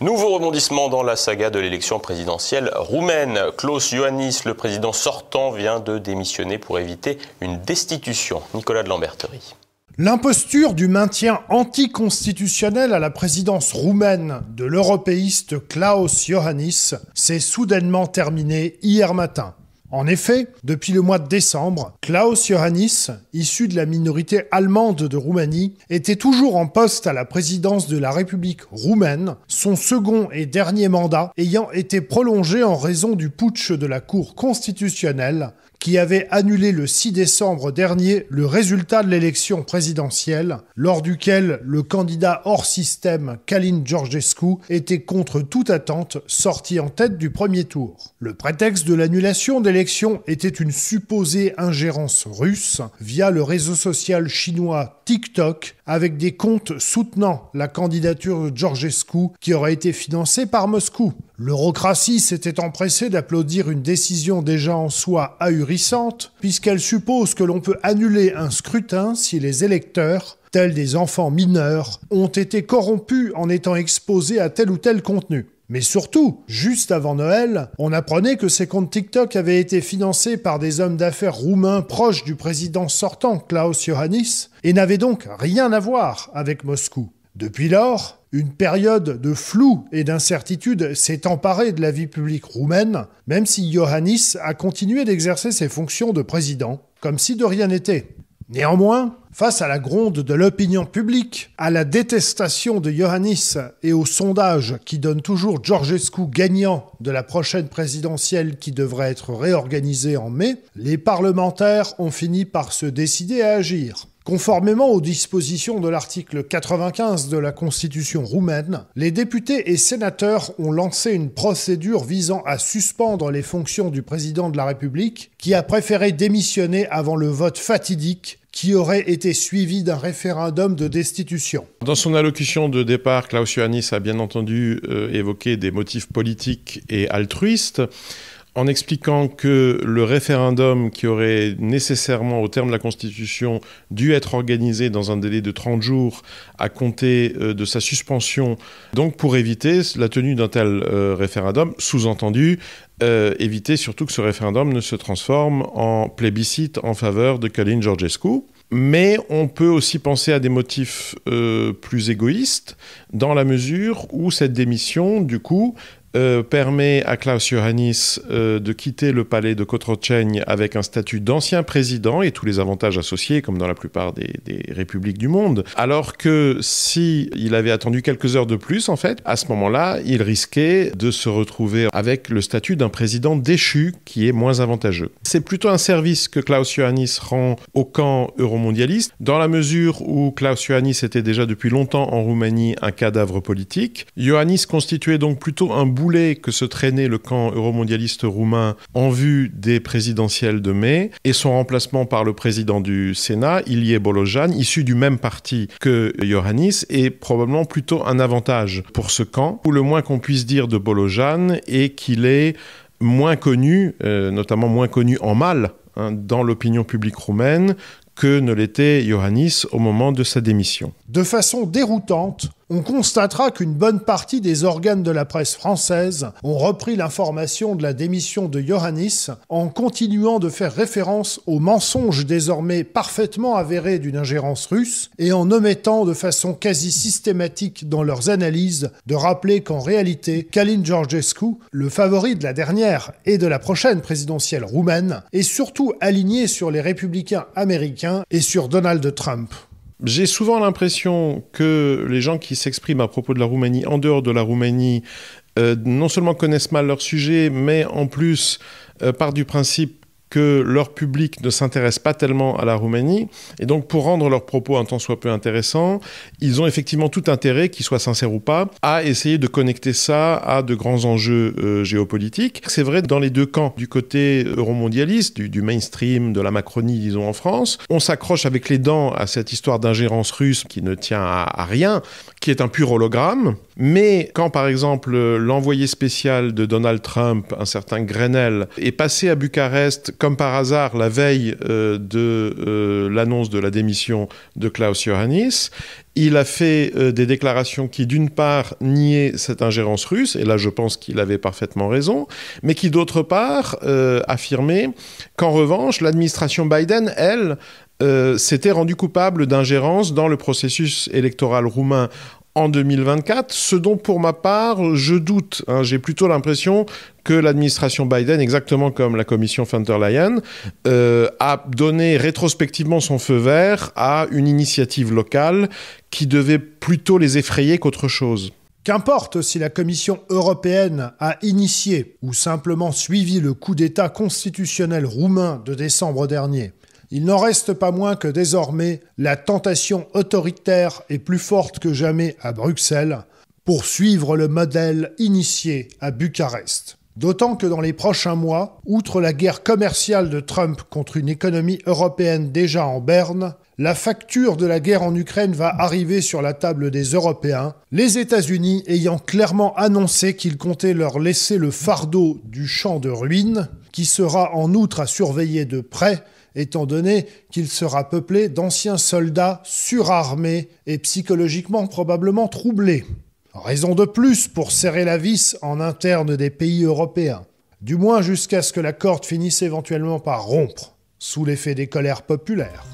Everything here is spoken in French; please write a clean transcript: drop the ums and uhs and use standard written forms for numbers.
Nouveau rebondissement dans la saga de l'élection présidentielle roumaine. Klaus Iohannis, le président sortant, vient de démissionner pour éviter une destitution. Nicolas de Lamberterie. L'imposture du maintien anticonstitutionnel à la présidence roumaine de l'européiste Klaus Iohannis s'est soudainement terminée hier matin. En effet, depuis le mois de décembre, Klaus Iohannis, issu de la minorité allemande de Roumanie, était toujours en poste à la présidence de la République roumaine, son second et dernier mandat ayant été prolongé en raison du putsch de la Cour constitutionnelle qui avait annulé le 6 décembre dernier le résultat de l'élection présidentielle, lors duquel le candidat hors système Călin Georgescu était contre toute attente sorti en tête du premier tour. Le prétexte de l'annulation d'élection était une supposée ingérence russe via le réseau social chinois TikTok, avec des comptes soutenant la candidature de Georgescu qui aurait été financée par Moscou. L'eurocratie s'était empressée d'applaudir une décision déjà en soi ahurissante, puisqu'elle suppose que l'on peut annuler un scrutin si les électeurs, tels des enfants mineurs, ont été corrompus en étant exposés à tel ou tel contenu. Mais surtout, juste avant Noël, on apprenait que ces comptes TikTok avaient été financés par des hommes d'affaires roumains proches du président sortant Klaus Iohannis et n'avaient donc rien à voir avec Moscou. Depuis lors, une période de flou et d'incertitude s'est emparée de la vie publique roumaine, même si Iohannis a continué d'exercer ses fonctions de président, comme si de rien n'était. Néanmoins, face à la gronde de l'opinion publique, à la détestation de Iohannis et aux sondages qui donnent toujours Georgescu gagnant de la prochaine présidentielle qui devrait être réorganisée en mai, les parlementaires ont fini par se décider à agir. Conformément aux dispositions de l'article 95 de la Constitution roumaine, les députés et sénateurs ont lancé une procédure visant à suspendre les fonctions du président de la République, qui a préféré démissionner avant le vote fatidique qui aurait été suivi d'un référendum de destitution. Dans son allocution de départ, Klaus Iohannis a bien entendu évoqué des motifs politiques et altruistes, en expliquant que le référendum qui aurait nécessairement, au terme de la Constitution, dû être organisé dans un délai de 30 jours à compter de sa suspension, donc pour éviter la tenue d'un tel référendum, sous-entendu, éviter surtout que ce référendum ne se transforme en plébiscite en faveur de Călin Georgescu. Mais on peut aussi penser à des motifs plus égoïstes, dans la mesure où cette démission, du coup, permet à Klaus Iohannis de quitter le palais de Cotroceni avec un statut d'ancien président et tous les avantages associés, comme dans la plupart des républiques du monde. Alors que s'il avait attendu quelques heures de plus, en fait, à ce moment-là, il risquait de se retrouver avec le statut d'un président déchu qui est moins avantageux. C'est plutôt un service que Klaus Iohannis rend au camp euromondialiste, dans la mesure où Klaus Iohannis était déjà depuis longtemps en Roumanie un cadavre politique. Iohannis constituait donc plutôt un boulet que se traînait le camp euromondialiste roumain en vue des présidentielles de mai, et son remplacement par le président du Sénat, Ilie Bolojan, issu du même parti que Iohannis, est probablement plutôt un avantage pour ce camp, où le moins qu'on puisse dire de Bolojan est qu'il est moins connu, notamment moins connu en mal, dans l'opinion publique roumaine, que ne l'était Iohannis au moment de sa démission. De façon déroutante, on constatera qu'une bonne partie des organes de la presse française ont repris l'information de la démission de Iohannis en continuant de faire référence aux mensonges désormais parfaitement avérés d'une ingérence russe et en omettant de façon quasi systématique dans leurs analyses de rappeler qu'en réalité, Călin Georgescu, le favori de la dernière et de la prochaine présidentielle roumaine, est surtout aligné sur les républicains américains et sur Donald Trump. J'ai souvent l'impression que les gens qui s'expriment à propos de la Roumanie, en dehors de la Roumanie, non seulement connaissent mal leur sujet, mais en plus partent du principe que leur public ne s'intéresse pas tellement à la Roumanie. Et donc, pour rendre leurs propos un tant soit peu intéressants, ils ont effectivement tout intérêt, qu'ils soient sincères ou pas, à essayer de connecter ça à de grands enjeux géopolitiques. C'est vrai dans les deux camps, du côté euromondialiste, du mainstream, de la Macronie, disons, en France. On s'accroche avec les dents à cette histoire d'ingérence russe qui ne tient à rien, qui est un pur hologramme. Mais quand, par exemple, l'envoyé spécial de Donald Trump, un certain Grenell, est passé à Bucarest, comme par hasard, la veille de l'annonce de la démission de Klaus Iohannis, il a fait des déclarations qui, d'une part, niaient cette ingérence russe, et là, je pense qu'il avait parfaitement raison, mais qui, d'autre part, affirmaient qu'en revanche, l'administration Biden, elle, s'était rendue coupable d'ingérence dans le processus électoral roumain en 2024, ce dont pour ma part, je doute. J'ai plutôt l'impression que l'administration Biden, exactement comme la commission von der Leyen, a donné rétrospectivement son feu vert à une initiative locale qui devait plutôt les effrayer qu'autre chose. Qu'importe si la Commission européenne a initié ou simplement suivi le coup d'État constitutionnel roumain de décembre dernier, il n'en reste pas moins que désormais, la tentation autoritaire est plus forte que jamais à Bruxelles pour suivre le modèle initié à Bucarest. D'autant que dans les prochains mois, outre la guerre commerciale de Trump contre une économie européenne déjà en berne, la facture de la guerre en Ukraine va arriver sur la table des Européens, les États-Unis ayant clairement annoncé qu'ils comptaient leur laisser le fardeau du champ de ruines, qui sera en outre à surveiller de près, étant donné qu'il sera peuplé d'anciens soldats surarmés et psychologiquement probablement troublés. Raison de plus pour serrer la vis en interne des pays européens, du moins jusqu'à ce que la corde finisse éventuellement par rompre, sous l'effet des colères populaires.